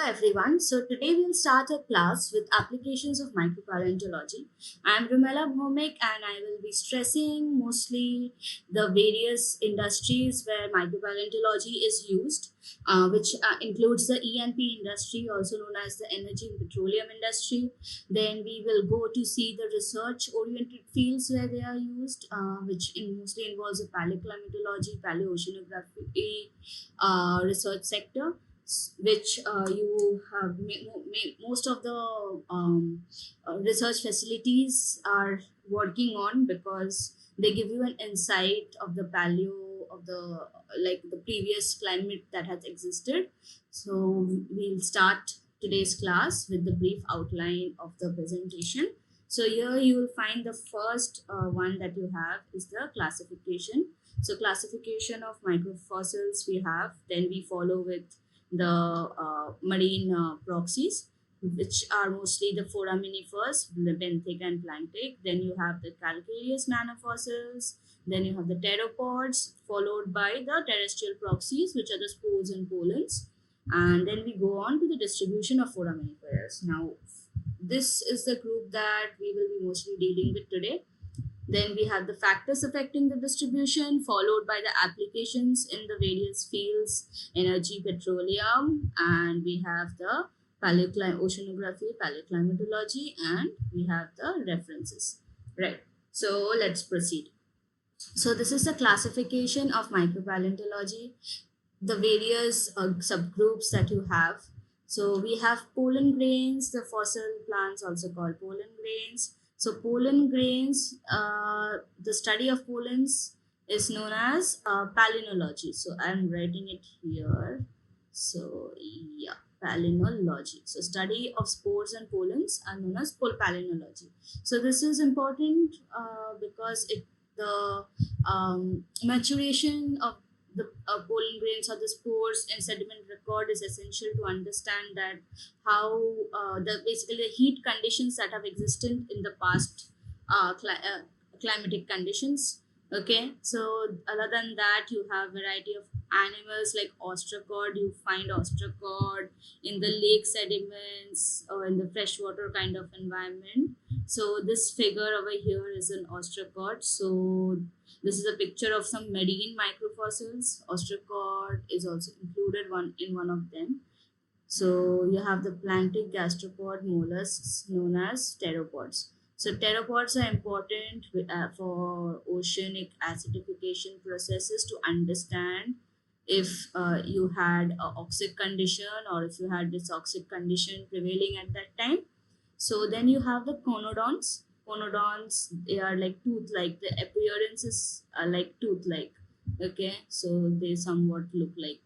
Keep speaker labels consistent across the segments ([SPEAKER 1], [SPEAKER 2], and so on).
[SPEAKER 1] everyone. So today we'll start a class with applications of micropaleontology. I'm Rumela Bhowmick and I will be stressing mostly the various industries where micropaleontology is used, which includes the E&P industry, also known as the energy and petroleum industry. Then we will go to see the research-oriented fields where they are used, which mostly involves the paleoclimatology, paleoceanography research sector, which you have most of the research facilities are working on because they give you an insight of the paleo of the like the previous climate that has existed. So we'll start today's class with the brief outline of the presentation. So here you will find the first one that you have is the classification. So classification of microfossils we have, then we follow with the marine proxies, which are mostly the foraminiferas, the benthic and planktic. Then you have the calcareous nanofossils. Then you have the pteropods, followed by the terrestrial proxies, which are the spores and pollens. And then we go on to the distribution of foraminiferas. Now, this is the group that we will be mostly dealing with today. Then we have the factors affecting the distribution, followed by the applications in the various fields, energy, petroleum, and we have the oceanography, paleoclimatology, and we have the references. Right. So let's proceed. So this is the classification of micropaleontology, the various subgroups that you have. So we have pollen grains, the fossil plants also called pollen grains. So pollen grains, the study of pollens is known as palynology. So I'm writing it here. So yeah, palynology. So study of spores and pollens are known as palynology. So this is important because the maturation of the pollen grains or the spores and sediment record is essential to understand that how basically the heat conditions that have existed in the past climatic conditions. Okay, so other than that, you have variety of animals like ostracod. You find ostracod in the lake sediments or in the freshwater kind of environment. So this figure over here is an ostracod. So this is a picture of some marine microfossils. Ostracod is also included in one of them. So you have the planktic gastropod mollusks known as pteropods. So pteropods are important for oceanic acidification processes to understand if you had an oxic condition or if you had this oxic condition prevailing at that time. So then you have the conodonts. Conodonts, they are like tooth-like. The appearances are like tooth-like. Okay, so they somewhat look like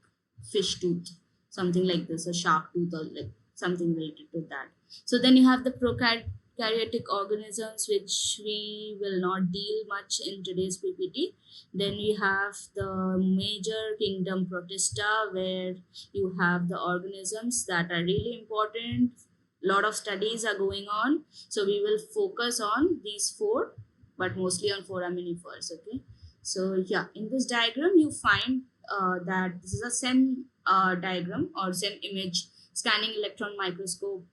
[SPEAKER 1] fish tooth, something like this, a shark tooth or like something related to that. So then you have the prokaryotic organisms, which we will not deal much in today's PPT. Then we have the major kingdom Protista, where you have the organisms that are really important. Lot of studies are going on, so we will focus on these four, but mostly on foraminifers. Okay, so yeah, in this diagram you find that this is a SEM diagram or SEM image, scanning electron microscope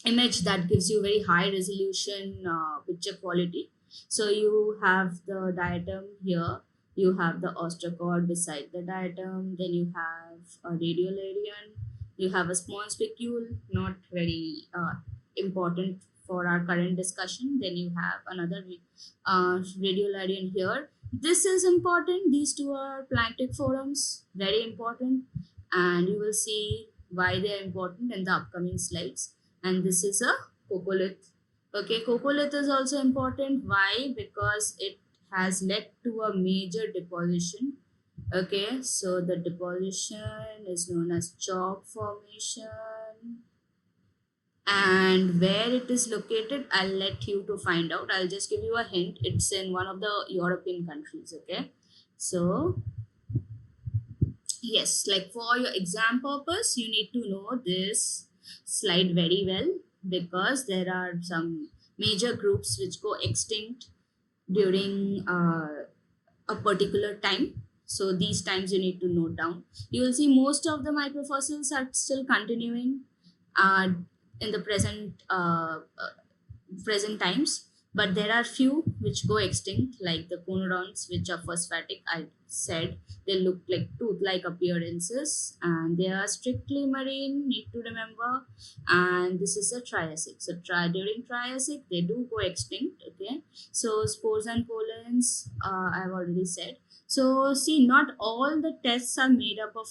[SPEAKER 1] image that gives you very high resolution picture quality. So you have the diatom here, you have the ostracod beside the diatom, then you have a radiolarian, you have a small spicule, not very important for our current discussion. Then you have another radiolarian here. This is important. These two are planktic forams, very important, and you will see why they are important in the upcoming slides. And this is a coccolith. Okay, coccolith is also important. Why? Because it has led to a major deposition. Okay, so the deposition is known as chalk formation, and where it is located, I'll let you to find out. I'll just give you a hint. It's in one of the European countries. Okay, so yes, like for your exam purpose, you need to know this slide very well because there are some major groups which go extinct during a particular time. So these times you need to note down. You will see most of the microfossils are still continuing uh, in the present times, but there are few which go extinct, like the conodonts, which are phosphatic. I said they look like tooth-like appearances, and they are strictly marine. Need to remember, and this is a Triassic. So during Triassic, they do go extinct. Okay, so spores and pollens, I've already said. So see, not all the tests are made up of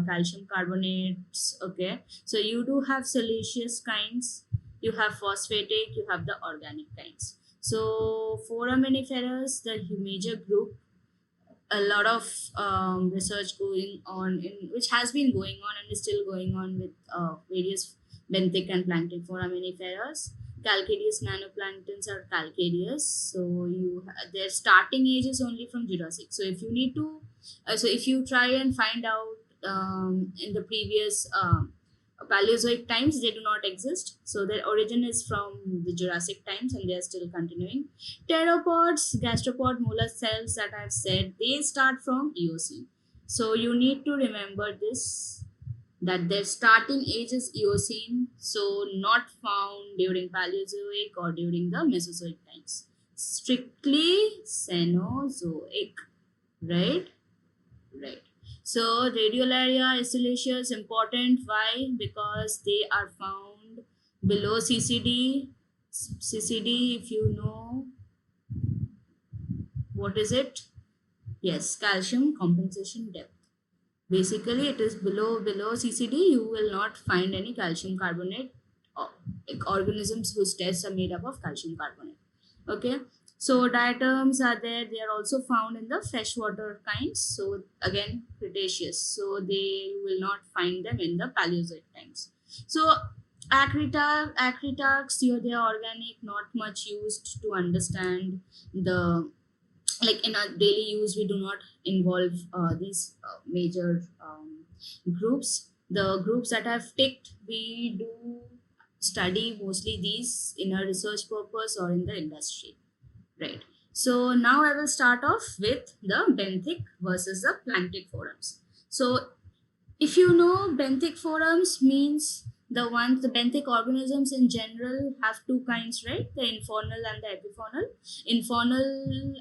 [SPEAKER 1] calcium carbonates. Okay, so you do have siliceous kinds, you have phosphatic, you have the organic kinds. So foraminiferous, the major group, a lot of research going on in which has been going on and is still going on with various benthic and planktic foraminiferous. Calcareous nanoplanktons are calcareous, so their starting age is only from Jurassic. So if you need to, so if you try and find out in the previous Paleozoic times, they do not exist. So their origin is from the Jurassic times, and they are still continuing. Pteropods, gastropod, molar cells that I've said, they start from Eocene. So you need to remember this, that their starting age is Eocene, so not found during Paleozoic or during the Mesozoic times. Strictly Cenozoic, right? Right. So radiolaria acylacea is important. Why? Because they are found below CCD. CCD, if you know, what is it? Yes, calcium compensation depth. Basically, it is below CCD. You will not find any calcium carbonate organisms whose tests are made up of calcium carbonate. Okay. So diatoms are there. They are also found in the freshwater kinds. So again, Cretaceous. So you will not find them in the Paleozoic times. So acritarchs, they are organic, not much used to understand the, like in our daily use, we do not involve these major groups. The groups that I've ticked, we do study mostly these in a research purpose or in the industry. Right. So now I will start off with the benthic versus the planktic forams. So if you know, benthic forams means the benthic organisms in general have two kinds, right? The infaunal and the epifaunal. Infaunal,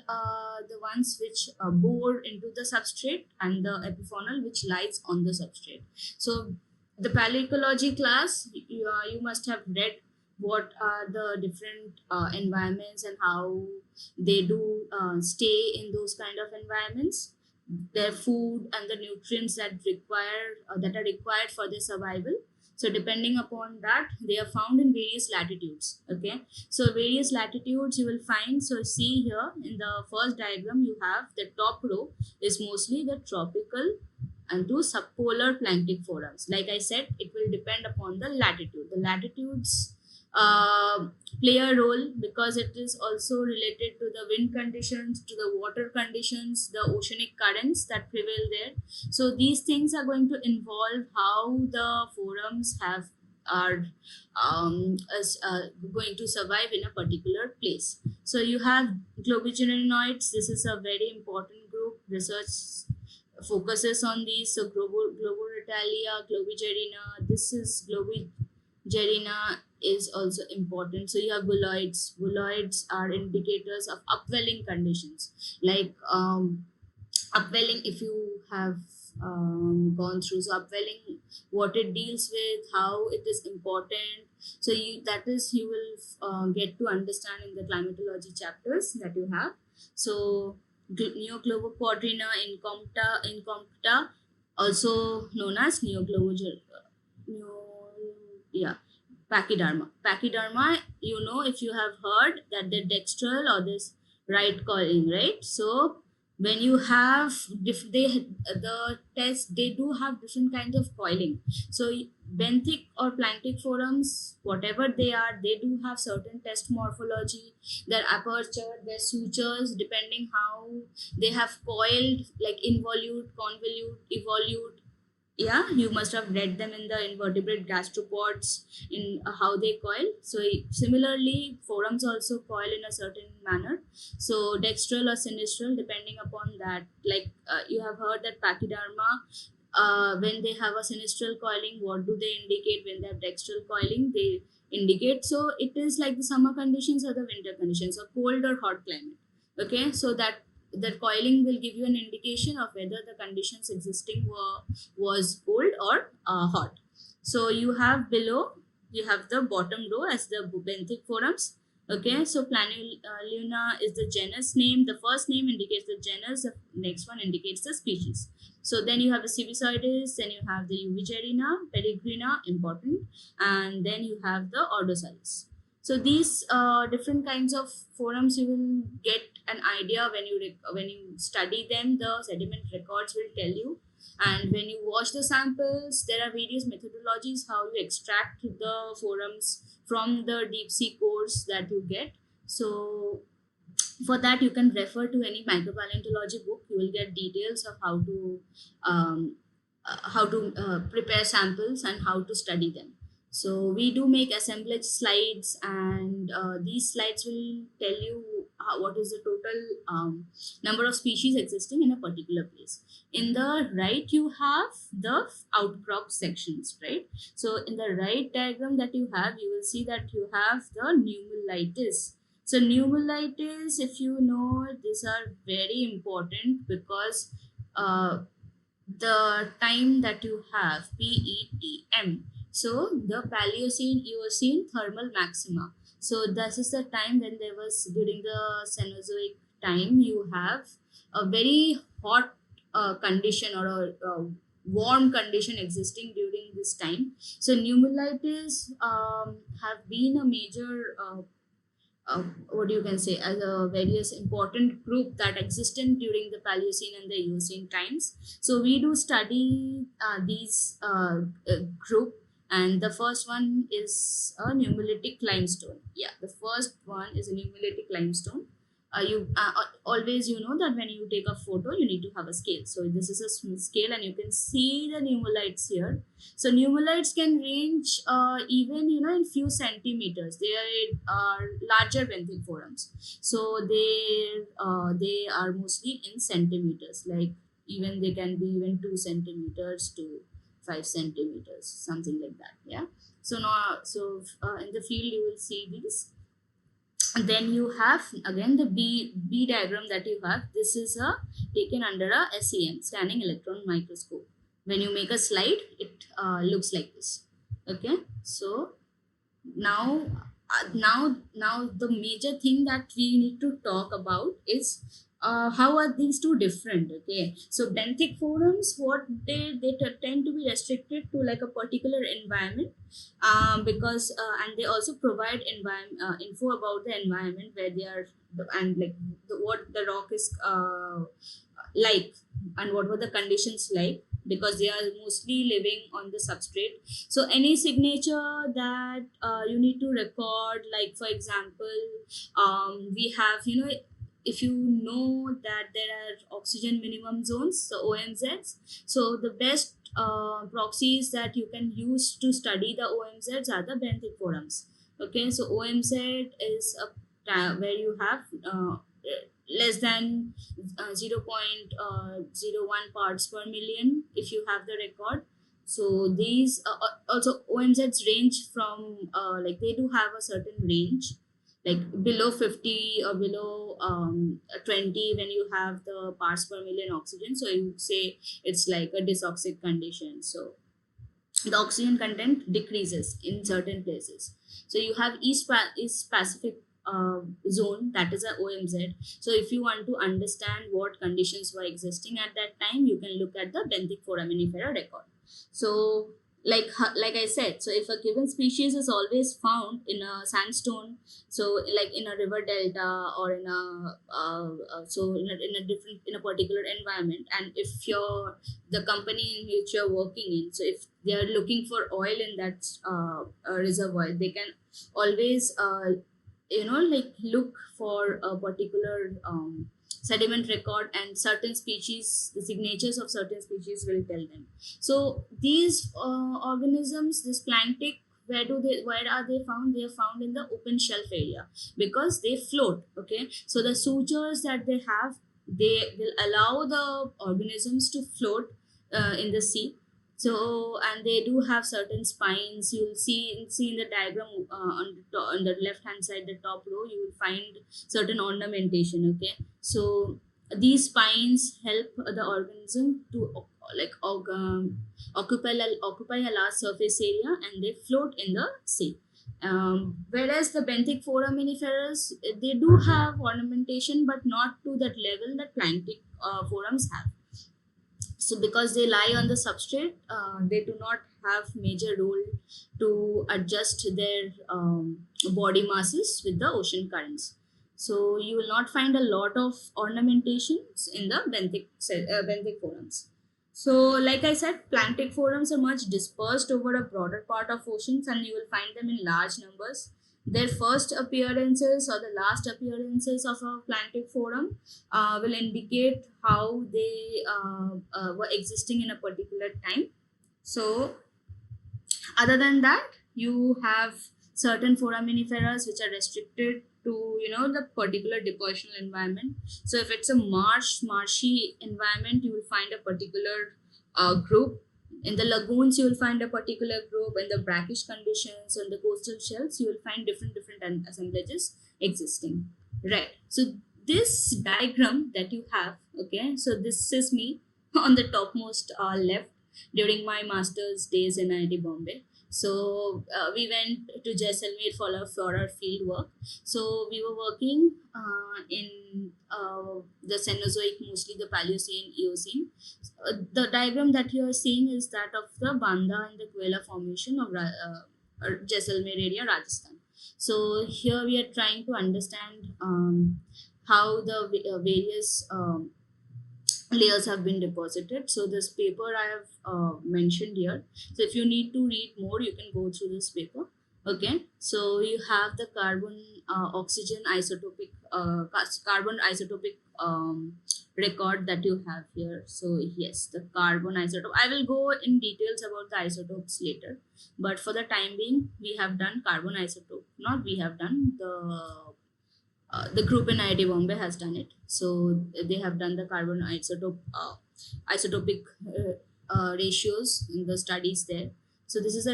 [SPEAKER 1] the ones which bore into the substrate, and the epifaunal which lies on the substrate. So the paleoecology class, you must have read what are the different environments and how they do stay in those kind of environments, their food and the nutrients that are required for their survival. So depending upon that, they are found in various latitudes. Okay, so various latitudes you will find. So see here in the first diagram, you have the top row is mostly the tropical and to subpolar planktic forams. Like I said, it will depend upon the latitude. The latitudes play a role because it is also related to the wind conditions, to the water conditions, the oceanic currents that prevail there. So these things are going to involve how the forams are going to survive in a particular place. So you have globigerinoids. This is a very important group. Research focuses on these. So Globoritalia, Globigerina. This is Globigerina is also important. So you have bouloids. Bouloids are indicators of upwelling conditions. Like upwelling, if you have gone through, so upwelling, what it deals with, how it is important. So you will get to understand in the climatology chapters that you have. So Neogloboquadrina incompta, also known as Pachyderma. Pachyderma, if you have heard that the dextral or this right coiling, right? So when you have the test, they do have different kinds of coiling. So benthic or planktic forams, whatever they are, they do have certain test morphology, their aperture, their sutures, depending how they have coiled, like involute, convolute, evolute. Yeah, you must have read them in the invertebrate gastropods in how they coil. So similarly, forams also coil in a certain manner. So dextral or sinistral, depending upon that. Like you have heard that pachyderma, when they have a sinistral coiling, what do they indicate? When they have dextral coiling, they indicate. So it is like the summer conditions or the winter conditions, or cold or hot climate. Okay, so that coiling will give you an indication of whether the conditions existing was cold or hot. So you have below, you have the bottom row as the benthic forams. Okay, so Planulina is the genus name. The first name indicates the genus. The next one indicates the species. So then you have the Civisoides, then you have the Uvigerina, Peregrina, important, and then you have the Ordosalis. So these different kinds of forums, you will get an idea when when you study them. The sediment records will tell you, and when you wash the samples, there are various methodologies how you extract the forums from the deep sea cores that you get. So for that, you can refer to any micropaleontology book. You will get details of um, how to prepare samples and how to study them. So we do make assemblage slides, and these slides will tell you what is the total number of species existing in a particular place. In the right, you have the outcrop sections, right? So in the right diagram that you have, you will see that you have the nummulitis. So nummulitis, if you know, these are very important because the time that you have, PETM. So the Paleocene Eocene thermal maxima. So this is the time when there was, during the Cenozoic time, you have a very hot condition, or a warm condition existing during this time. So nummulitis have been a major what you can say, as a various important group that existed during the Paleocene and the Eocene times. So we do study these group, and the first one is a nummulitic limestone. Yeah, the first one is a nummulitic limestone. You always, you know that when you take a photo, you need to have a scale. So this is a smooth scale, and you can see the nummulites here. So nummulites can range even, you know, in few centimeters. They are larger benthic forams. So they are mostly in centimeters. Like even they can be even 2 centimeters to 5 centimeters, something like that. Yeah. So now, in the field you will see these. And then you have again the B diagram that you have. This is a taken under a SEM, scanning electron microscope. When you make a slide, it looks like this. Okay, so now now the major thing that we need to talk about is how are these two different. Okay, so benthic forums, what they tend to be restricted to like a particular environment, because and they also provide environment info about the environment where they are, and like what the rock is like, and what were the conditions like, because they are mostly living on the substrate. So any signature that you need to record, like for example, we have, you know, if you know that there are oxygen minimum zones, so OMZs. So the best proxies that you can use to study the OMZs are the benthic forums. Okay, so OMZ is a where you have less than 0.01 parts per million if you have the record. So these also OMZs range from like they do have a certain range, like below 50 or below 20 when you have the parts per million oxygen. So you say it's like a dysoxic condition. So the oxygen content decreases in certain places. So you have East Pacific zone, that is a OMZ. So if you want to understand what conditions were existing at that time, you can look at the benthic foraminifera record. So like I said, so if a given species is always found in a sandstone, so like in a river delta or in a in a different, in a particular environment, and if you're the company in which you're working in, so if they are looking for oil in that reservoir, they can always you know, like look for a particular sediment record, and certain species, the signatures of certain species will tell them. So these organisms, this planktic, where are they found? They are found in the open shelf area because they float. Okay, so the sutures that they have, they will allow the organisms to float in the sea. So, and they do have certain spines. You'll see in the diagram on the left hand side, the top row, you will find certain ornamentation. Okay, so these spines help the organism to occupy a large surface area, and they float in the sea. Whereas the benthic foraminiferous, they do have ornamentation, but not to that level that planktic forams have. So because they lie on the substrate, they do not have major role to adjust their body masses with the ocean currents. So you will not find a lot of ornamentations in the benthic forams. So like I said, planktic forams are much dispersed over a broader part of oceans, and you will find them in large numbers. Their first appearances or the last appearances of a planktic foram will indicate how they were existing in a particular time. So other than that, you have certain foraminiferas which are restricted to the particular depositional environment. So if it's a marshy environment, you will find a particular group. In the lagoons, you will find a particular group. In the brackish conditions, on the coastal shelves, you will find different assemblages existing. Right. So this diagram that you have, okay, so this is me on the topmost left during my master's days in IIT Bombay. So we went to Jaisalmer for our field work. So we were working in the Cenozoic, mostly the Paleocene, Eocene. The diagram that you are seeing is that of the Banda and the Kuela formation of Jaisalmer area, Rajasthan. So here we are trying to understand how the various layers have been deposited. So this paper I have mentioned here. So if you need to read more, you can go through this paper. Okay, so you have the carbon oxygen isotopic carbon isotopic record that you have here. So yes, the carbon isotope, I will go in details about the isotopes later, but for the time being, we have done carbon isotope. Not we have done, the group in IIT Bombay has done it. So they have done the carbon isotopic ratios in the studies there. So this is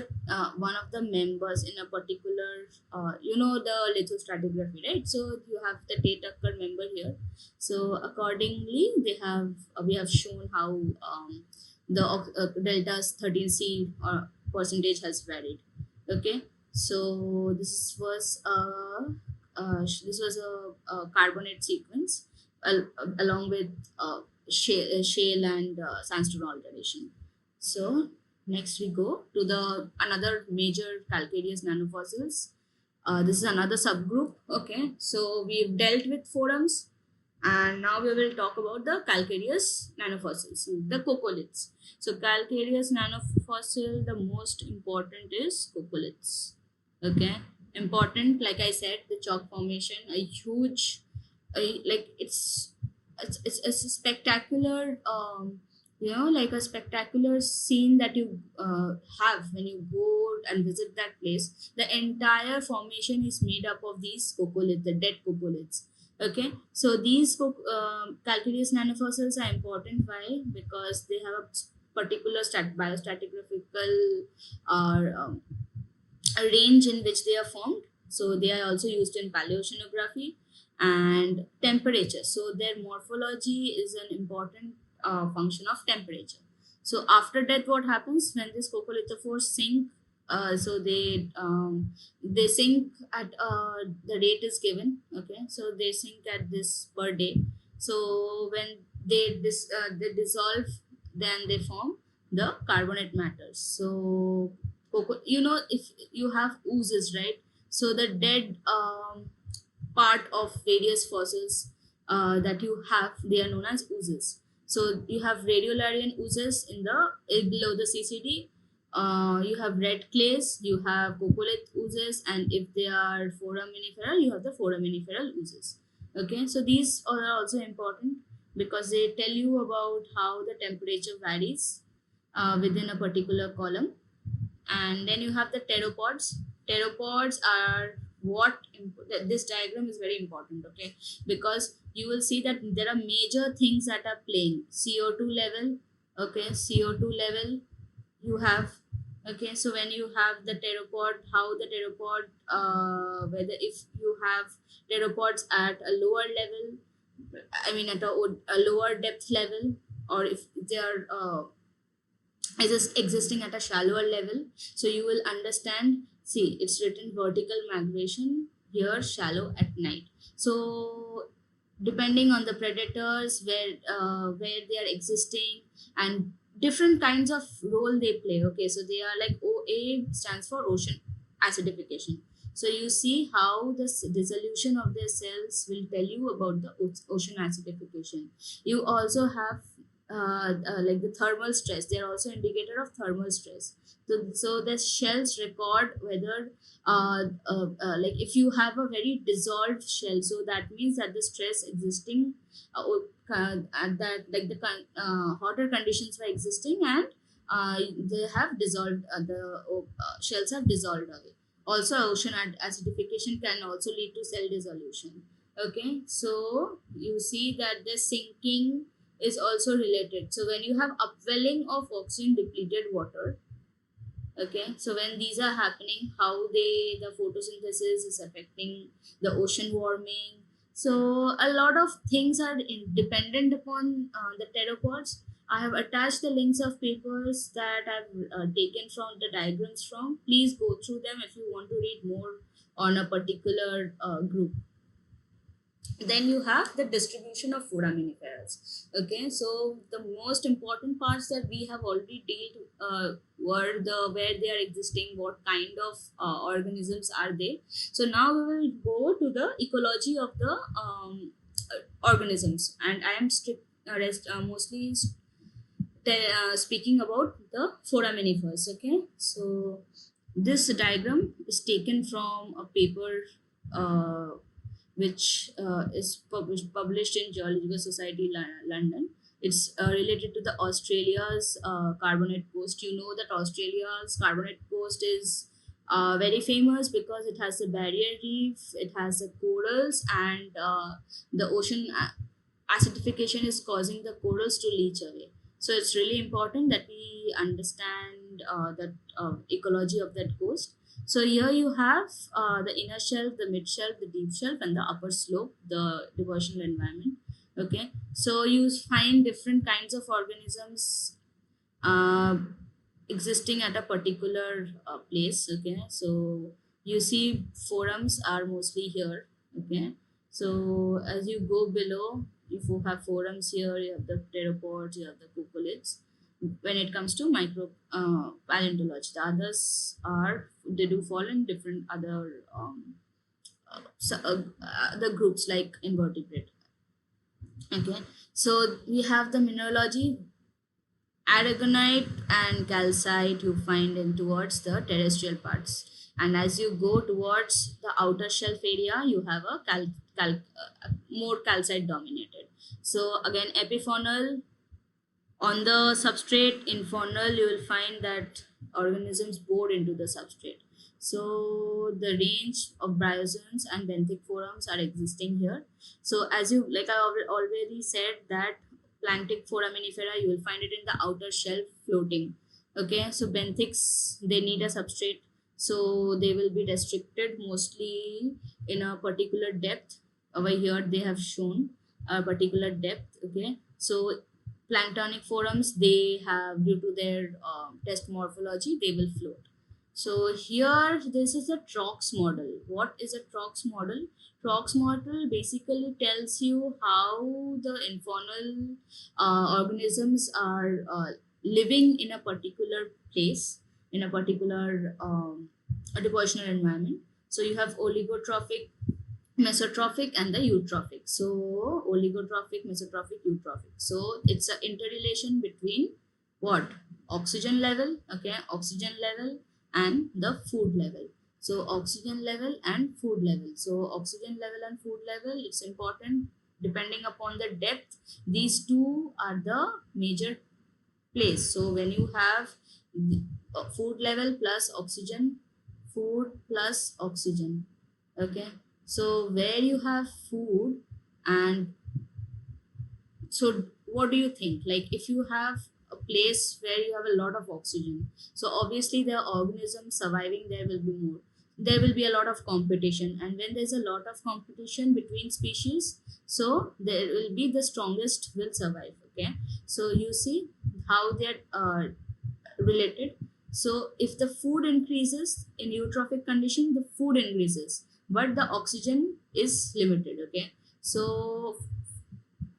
[SPEAKER 1] one of the members in a particular, the lithostratigraphy, right? So you have the Tate-Tucker member here. So accordingly, we have shown how the delta 13C percentage has varied. Okay, so this was a carbonate sequence along with shale and sandstone alteration. So next we go to another major calcareous nanofossils. This is another subgroup. Okay, so we've dealt with forams, and now we will talk about the calcareous nanofossils, the coccoliths. So calcareous nanofossil, the most important is coccoliths. Okay, important, like I said, the chalk formation, a huge, it's a spectacular like a spectacular scene that you have when you go and visit that place. The entire formation is made up of these coccoliths, the dead coccoliths. Okay, so these calcareous nanofossils are important. Why? Because they have a particular biostratigraphical a range in which they are formed. So they are also used in paleoceanography and temperature. So their morphology is an important function of temperature. So after death, what happens when this coccolithophores sink? So they sink at the rate is given. Okay, so they sink at this per day. So when they dissolve, then they form the carbonate matters. So if you have oozes, right? So the dead part of various fossils that you have, they are known as oozes. So you have radiolarian oozes below the CCD. You have red clays, you have coccolith oozes, and if they are foraminifera, you have the foraminiferal oozes. Okay, so these are also important because they tell you about how the temperature varies within a particular column. And then you have the pteropods. Pteropods are this diagram is very important, okay, because you will see that there are major things that are playing. CO2 level, okay, CO2 level you have. Okay, so when you have the pteropod, how the pteropod, whether if you have pteropods at a lower level, I mean at a lower depth level, or if they are is existing at a shallower level, so you will understand. See, it's written vertical migration here, shallow at night. So depending on the predators, where they are existing, and different kinds of role they play. Okay, so they are like OA stands for ocean acidification. So you see how the dissolution of their cells will tell you about the ocean acidification. You also have like the thermal stress. They are also indicator of thermal stress. So the shells record whether like if you have a very dissolved shell, so that means that the stress existing that like the hotter conditions were existing, and they have dissolved, the shells have dissolved away. Also ocean acidification can also lead to cell dissolution. Okay, so you see that the sinking is also related. So when you have upwelling of oxygen depleted water, okay, so when these are happening, how the photosynthesis is affecting the ocean warming. So a lot of things are dependent upon the pteropods. I have attached the links of papers that I've taken from the diagrams from. Please go through them if you want to read more on a particular group. Then you have the distribution of foraminiferas. Okay, so the most important parts that we have already dealt were the where they are existing, what kind of organisms are they. So now we will go to the ecology of the organisms, and I am mostly speaking about the foraminifers. Okay, so this diagram is taken from a paper uh, which is published in Geological Society London. It's related to the Australia's carbonate coast. You know that Australia's carbonate coast is very famous because it has the barrier reef, it has the corals, and the ocean acidification is causing the corals to leach away. So it's really important that we understand that ecology of that coast. So here you have the inner shelf, the mid shelf, the deep shelf, and the upper slope, the devotional environment. Okay, so you find different kinds of organisms uh, existing at a particular place. Okay, so you see forums are mostly here. Okay, so as you go below, you have forums here, you have the pteropods, you have the coccoliths. When it comes to micro paleontology, the others are, they do fall in different other the groups like invertebrate. Okay, so we have the mineralogy. Aragonite and calcite you find in towards the terrestrial parts, and as you go towards the outer shelf area, you have a more calcite dominated. So again, epifaunal, on the substrate, in faunal you will find that organisms bore into the substrate. So the range of bryozoans and benthic forams are existing here. So as you, like I already said, that planktic foraminifera you will find it in the outer shelf floating. Okay, so benthics, they need a substrate, so they will be restricted mostly in a particular depth. Over here they have shown a particular depth. Okay, so planktonic forums, they have, due to their test morphology, they will float. So here this is a trox model. What is a trox model? Trox model basically tells you how the infaunal organisms are living in a particular place, in a particular a depositional environment. So you have oligotrophic, mesotrophic, and the eutrophic. So oligotrophic, mesotrophic, eutrophic. So it's an interrelation between what? Oxygen level, okay, oxygen level and the food level. So oxygen level and food level. So oxygen level and food level, it's important depending upon the depth. These two are the major place. So when you have food level plus oxygen, food plus oxygen, okay. So where you have food, and so what do you think, like if you have a place where you have a lot of oxygen, so obviously the organisms surviving there will be more, there will be a lot of competition, and when there's a lot of competition between species, so there will be the strongest will survive, okay. So you see how they're related. So if the food increases in eutrophic condition, the food increases, but the oxygen is limited, okay. So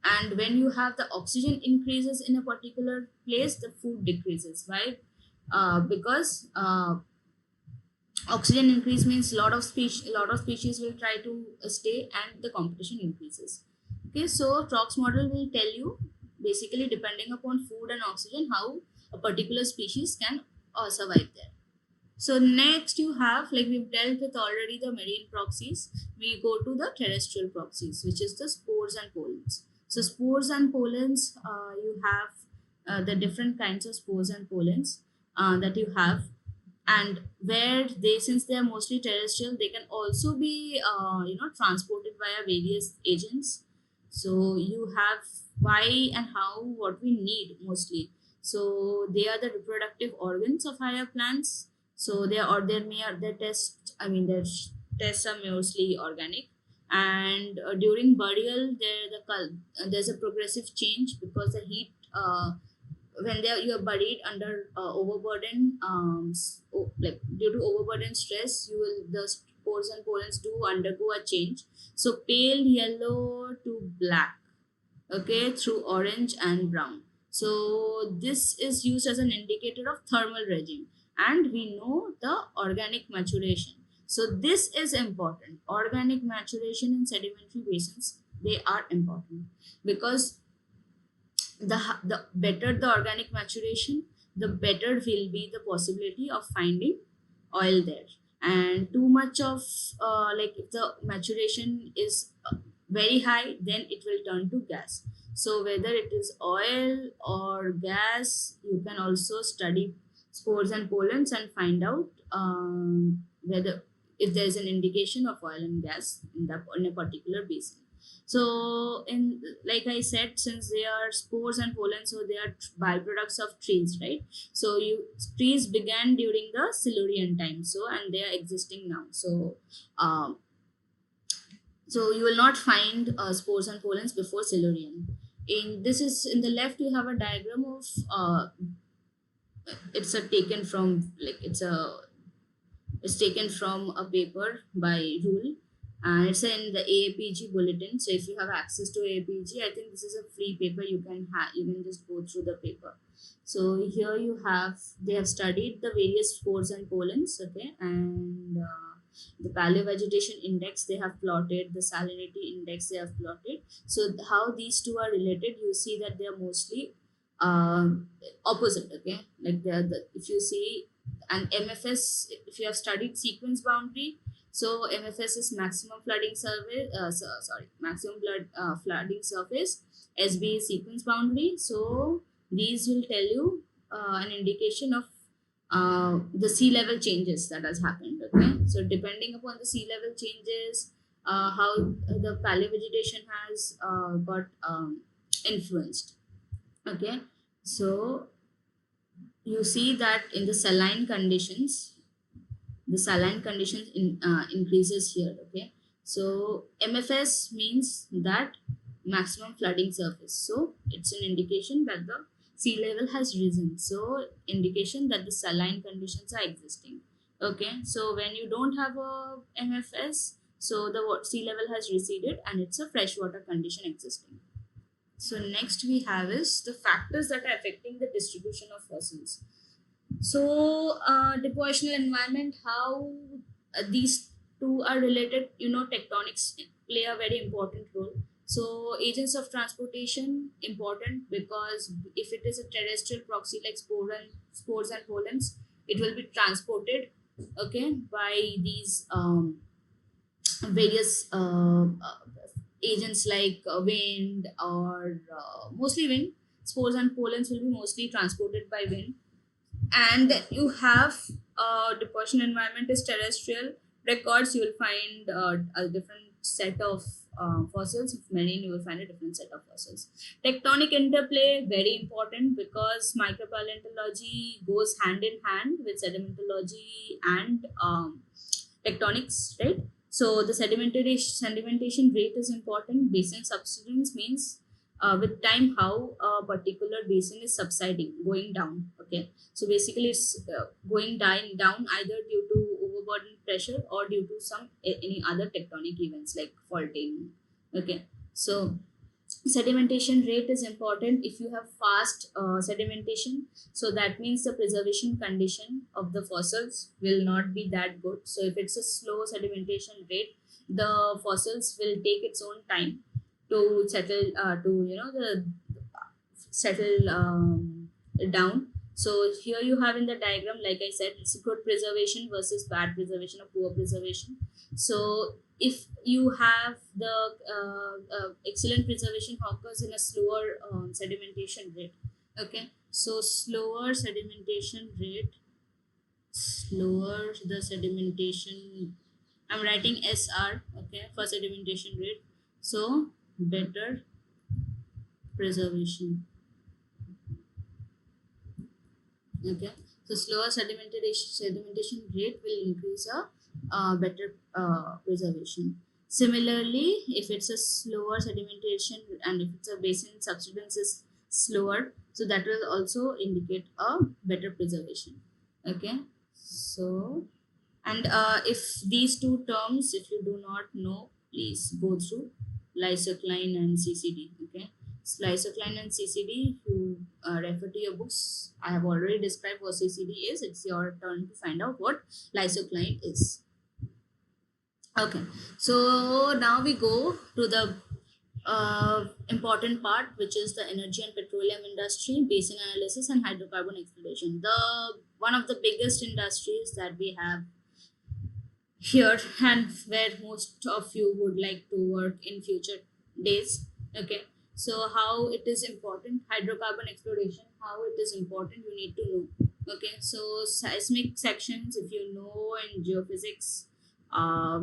[SPEAKER 1] and when you have the oxygen increases in a particular place, the food decreases. Why? Because oxygen increase means lot of species will try to stay, and the competition increases. Okay, so Trox model will tell you basically depending upon food and oxygen how a particular species can survive there. So next you have, like we've dealt with already the marine proxies, we go to the terrestrial proxies, which is the spores and pollens. So spores and pollens, you have the different kinds of spores and pollens that you have, and where they, since they are mostly terrestrial, they can also be transported via various agents. So you have why and how, what we need mostly. So they are the reproductive organs of higher plants. So they are, or their mere their test, I mean their tests are mostly organic, and during burial there's a progressive change because the heat when you are buried under overburden, like due to overburden stress, you will, the spores and pollens do undergo a change. So pale yellow to black, okay, through orange and brown. So this is used as an indicator of thermal regime, and we know the organic maturation. So this is important. Organic maturation in sedimentary basins, they are important because the better the organic maturation, the better will be the possibility of finding oil there. And too much of like if the maturation is very high, then it will turn to gas. So whether it is oil or gas, you can also study spores and pollens and find out whether, if there is an indication of oil and gas in a particular basin. So in, like I said, since they are spores and pollens, so they are byproducts of trees, right? So trees began during the Silurian time, so, and they are existing now. So um, so you will not find spores and pollens before Silurian. In this is in the left, you have a diagram of it's a taken from, like it's taken from a paper by Rule, and it's in the AAPG bulletin. So if you have access to AAPG, I think this is a free paper. You can just go through the paper. So here you have, they have studied the various spores and pollens, okay, and the paleovegetation index they have plotted, the salinity index they have plotted. So how these two are related, you see that they are mostly opposite, okay. Like if you see an MFS, if you have studied sequence boundary, so MFS is maximum flooding surface, maximum flooding surface. SB is sequence boundary. So these will tell you an indication of the sea level changes that has happened, okay. So depending upon the sea level changes, how the paleovegetation has got influenced, okay. So you see that in the saline conditions, the saline conditions increases here, okay. So MFS means that maximum flooding surface, so it's an indication that the sea level has risen, so indication that the saline conditions are existing, okay. So when you don't have a MFS, so the sea level has receded and it's a freshwater condition existing. So next we have is the factors that are affecting the distribution of fossils. So depositional environment, how these two are related, tectonics play a very important role. So agents of transportation important because if it is a terrestrial proxy like spores and pollens, it will be transported okay, by these various agents like wind or mostly wind. Spores and pollens will be mostly transported by wind. And then you have deposition environment is terrestrial records. You will find a different set of fossils. Marine, you will find a different set of fossils. Tectonic interplay, very important, because micropaleontology goes hand in hand with sedimentology and tectonics, right? So the sedimentation rate is important. Basin subsidence means with time how a particular basin is subsiding, going down. Okay, so basically it's going down either due to overburden pressure or due to some any other tectonic events like faulting. Okay, so sedimentation rate is important. If you have fast sedimentation, so that means the preservation condition of the fossils will not be that good. So if it's a slow sedimentation rate, the fossils will take its own time to settle, to the settle down. So here you have in the diagram, like I said, it's good preservation versus bad preservation or poor preservation. So if you have the excellent preservation occurs in a slower sedimentation rate. Okay, so slower the sedimentation, I'm writing SR, okay, for sedimentation rate. So better preservation. Okay, so slower sedimentation rate will increase a better preservation. Similarly, if it's a slower sedimentation and if it's a basin subsidence is slower, so that will also indicate a better preservation. Okay, so and if these two terms, if you do not know, please go through lysocline and CCD. Okay, lysocline and CCD, you refer to your books. I have already described what CCD is. It's your turn to find out what lysocline is. Okay, so now we go to the important part, which is the energy and petroleum industry, basin analysis, and hydrocarbon exploration. The one of the biggest industries that we have here and where most of you would like to work in future days. Okay, so how it is important, hydrocarbon exploration, how it is important, you need to know. Okay, so seismic sections, if you know in geophysics,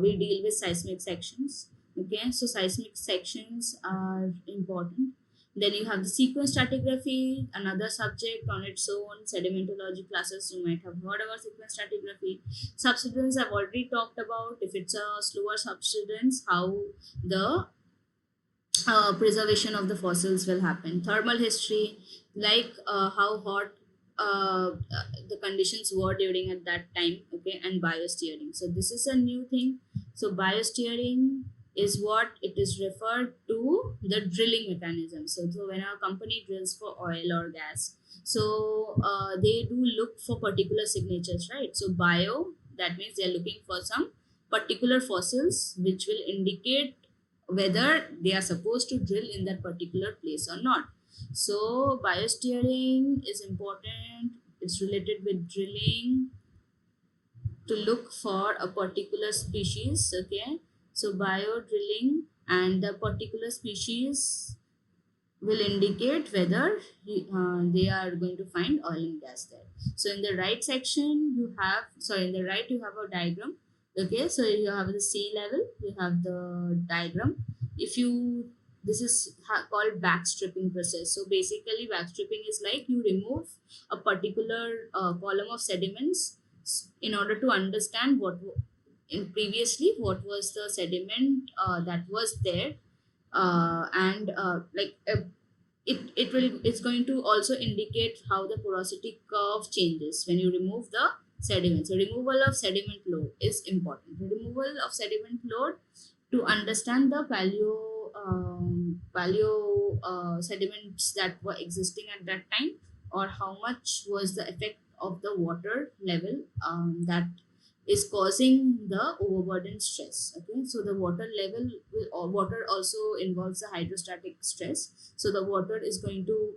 [SPEAKER 1] we deal with seismic sections. Okay, so seismic sections are important. Then you have the sequence stratigraphy, another subject on its own. Sedimentology classes, you might have heard about sequence stratigraphy. Subsidence I've already talked about. If it's a slower subsidence, how the preservation of the fossils will happen. Thermal history, like how hot the conditions were during at that time. Okay, and biosteering. So this is a new thing. So biosteering is what it is referred to the drilling mechanism. So when a company drills for oil or gas, so they do look for particular signatures, right? So bio, that means they're looking for some particular fossils which will indicate whether they are supposed to drill in that particular place or not. So biosteering is important. It's related with drilling to look for a particular species. Okay, so bio drilling and the particular species will indicate whether they are going to find oil and gas there. So in the right section you have, sorry, in the right you have a diagram. Okay, so you have the sea level, you have the diagram. If you, this is called backstripping process. So basically backstripping is like you remove a particular column of sediments in order to understand what in previously what was the sediment that was there, and it's going to also indicate how the porosity curve changes when you remove the sediment. So removal of sediment load is important. Removal of sediment load to understand the paleo sediments that were existing at that time, or how much was the effect of the water level that is causing the overburden stress. Okay, so the water level or water also involves the hydrostatic stress. So the water is going to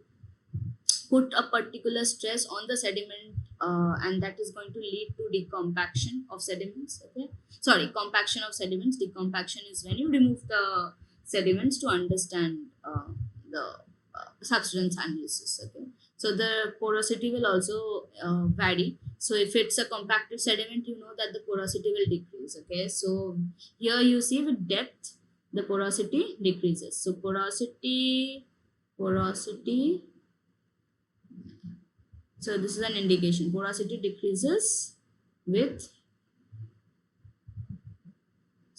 [SPEAKER 1] put a particular stress on the sediment and that is going to lead to decompaction of sediments. Okay, sorry, compaction of sediments. Decompaction is when you remove the sediments to understand the substance analysis. Okay, so the porosity will also vary. So if it's a compacted sediment, you know that the porosity will decrease. Okay, so here you see with depth the porosity decreases. So porosity, so this is an indication. Porosity decreases with,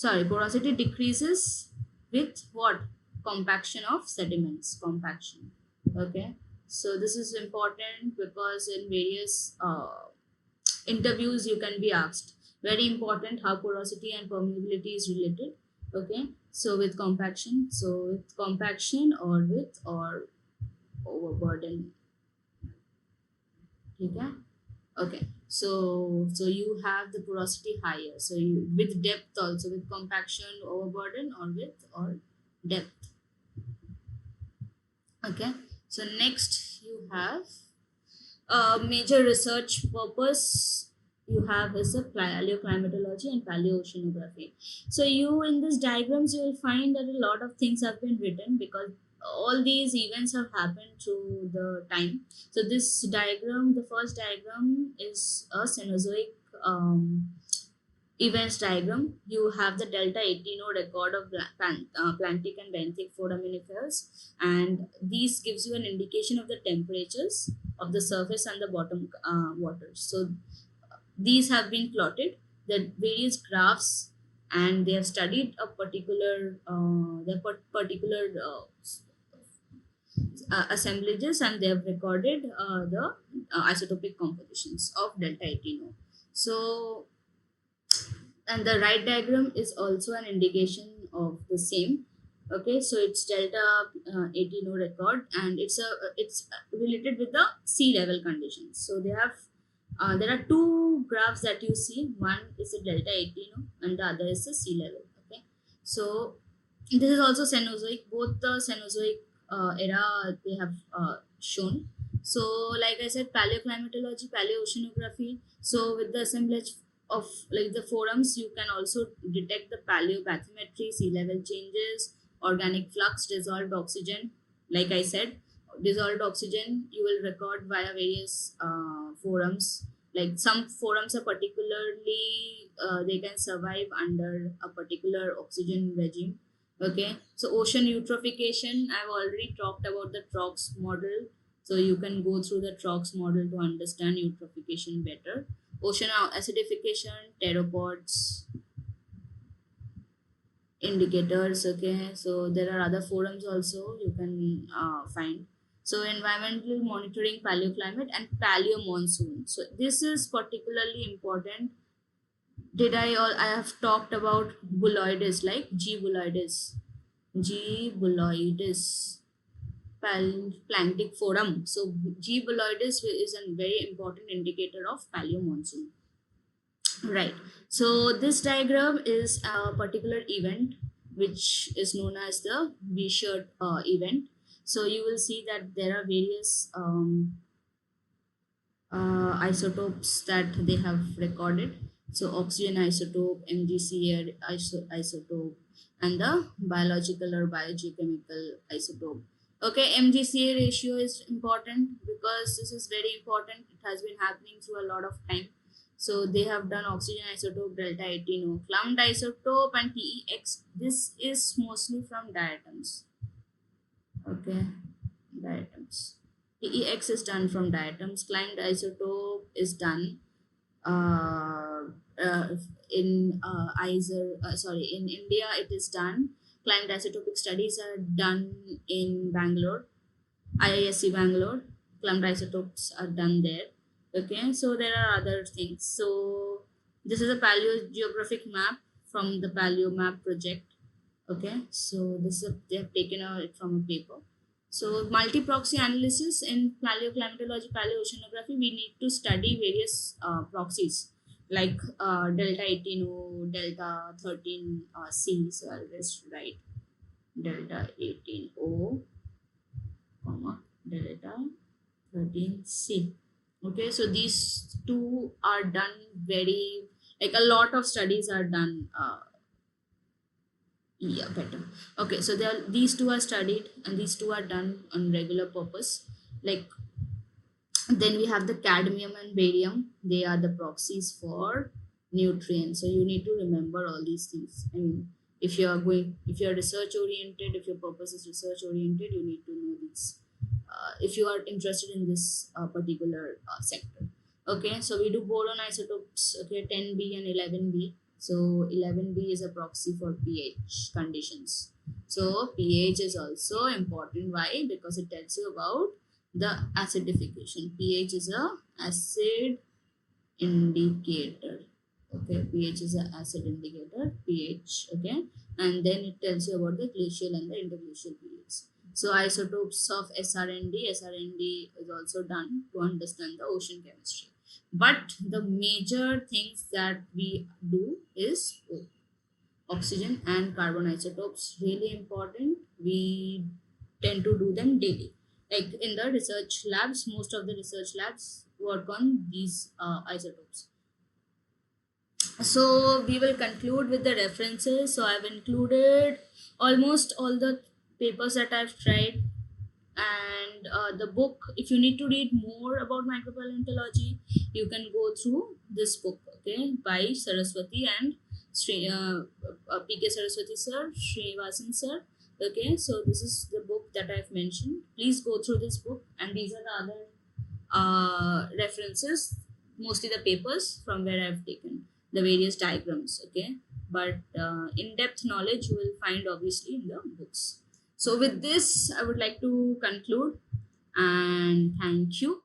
[SPEAKER 1] porosity decreases with what? Compaction of sediments, compaction. Okay, so this is important because in various interviews you can be asked. Very important how porosity and permeability is related. Okay, so with compaction, or with or overburden. Okay, so you have the porosity higher, so you with depth also, with compaction, overburden, or with or depth. Okay, so next you have major research purpose you have is a paleoclimatology and paleoceanography. So you, in these diagrams, you will find that a lot of things have been written because all these events have happened through the time. So this diagram, the first diagram, is a Cenozoic events diagram. You have the delta 18O record of Planktic and Benthic foraminiferas, and these gives you an indication of the temperatures of the surface and the bottom waters. So these have been plotted, the various graphs, and they have studied a particular assemblages, and they have recorded the isotopic compositions of delta 18O. So, and the right diagram is also an indication of the same. Okay, so it's delta 18O record, and it's related with the sea level conditions. So they have there are two graphs that you see. One is a delta 18O and the other is the sea level. Okay, so this is also Cenozoic. Both the Cenozoic era they have shown. So like I said, paleoclimatology, paleoceanography. So with the assemblage of like the forums, you can also detect the paleobathymetry, sea level changes, organic flux, dissolved oxygen. Like I said, dissolved oxygen you will record via various forums. Like some forums are particularly they can survive under a particular oxygen regime. Okay, so ocean eutrophication, I've already talked about the TROX model, so you can go through the TROX model to understand eutrophication better. Ocean acidification, pteropods, indicators. Okay, so there are other forums also you can find. So environmental monitoring, paleoclimate, and paleo monsoon. So this is particularly important. I have talked about bulloides, like G. bulloides, Planktic forum. So G. bulloides is a very important indicator of paleo monsoon. Right. So this diagram is a particular event which is known as the V-shirt event. So you will see that there are various isotopes that they have recorded. So oxygen isotope, MgCa isotope, and the biological or biogeochemical isotope. Okay, MgCa ratio is important because this is very important. It has been happening through a lot of time. So they have done oxygen isotope, delta 18O, clumped isotope, and TEX. This is mostly from diatoms. Okay, diatoms. TEX is done from diatoms. Clumped isotope is done in in India. It is done. Clumped isotopic studies are done in Bangalore, IISc Bangalore. Clumped isotopes are done there. Okay, so there are other things. So this is a paleogeographic map from the Paleo Map project. Okay, so they have taken it from a paper. So multi-proxy analysis in paleoclimatology, paleoceanography, we need to study various proxies like delta 18O, delta 13C. So I'll just write delta 18O, comma delta 13C. Okay, so these two are done very, like a lot of studies are done. Yeah, better. Okay, so these two are studied and these two are done on regular purpose. Like, then we have the cadmium and barium. They are the proxies for nutrients. So you need to remember all these things. I mean, if you are research oriented, if your purpose is research oriented, you need to know these. If you are interested in this particular sector. Okay, so we do boron isotopes. Okay, 10B and 11B. So 11B is a proxy for pH conditions. So pH is also important. Why? Because it tells you about the acidification. pH is a acid indicator. Okay, pH is an acid indicator. pH. Okay, and then it tells you about the glacial and the interglacial periods. So isotopes of SRND is also done to understand the ocean chemistry. But the major things that we do is oxygen and carbon isotopes. Really important. We tend to do them daily. Like in the research labs, most of the research labs work on these isotopes. So we will conclude with the references. So I've included almost all the papers that I've tried, and the book. If you need to read more about micropaleontology, you can go through this book, okay, by Saraswati and PK Saraswati sir, Srivasan sir. Okay, so this is the book that I've mentioned. Please go through this book, and these are the other references, mostly the papers from where I've taken the various diagrams. Okay, but in-depth knowledge you will find obviously in the books. So with this, I would like to conclude and thank you.